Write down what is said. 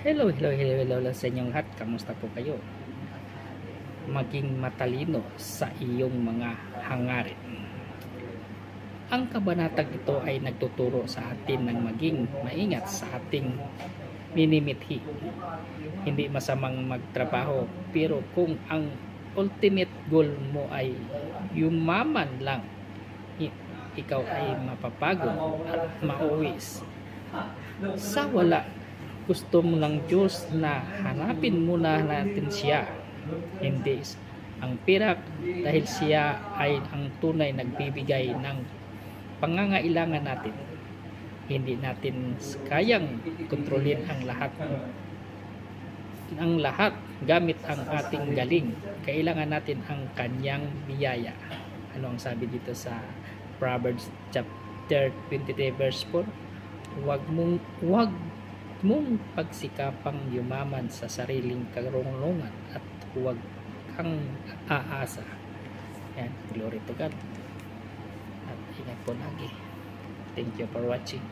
Hello sa inyong lahat. Kamusta po kayo? Maging matalino sa iyong mga hangarin. Ang kabanatang ito ay nagtuturo sa atin ng maging maingat sa ating minimithi. Hindi masamang magtrabaho, pero kung ang ultimate goal mo ay yumaman lang, ikaw ay mapapagod at mauwis sa wala. Gusto mo ng Diyos na hanapin muna natin siya, hindi ang pera, dahil siya ay ang tunay nagbibigay ng pangangailangan natin. Hindi natin kayang kontrolin ang lahat gamit ang ating galing. Kailangan natin ang kanyang biyaya. Ano ang sabi dito sa Proverbs chapter 23 verse 4? Huwag mong pagsikapang yumaman sa sariling karunungan at huwag kang aasa. Yan, glory to God. At ingat po lagi. Thank you for watching.